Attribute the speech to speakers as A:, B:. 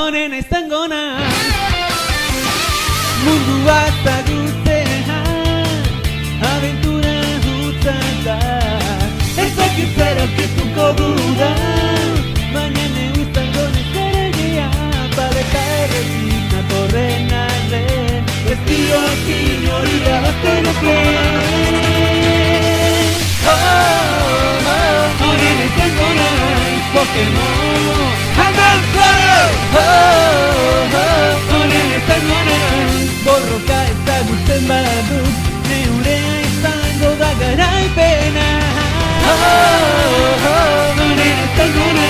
A: onena izango naiz. Mundua ezagutzea abentura hutsa da. Ez dakit zer aurkituko dudan, baina neu izango naiz eregia. Pareka erretik natorren alden, ez diokin hori irabazten onena izango naiz Pokémon onena izango naiz. Borroka ezagutzen badut, neurea izango da garaipena. Onena izango naiz.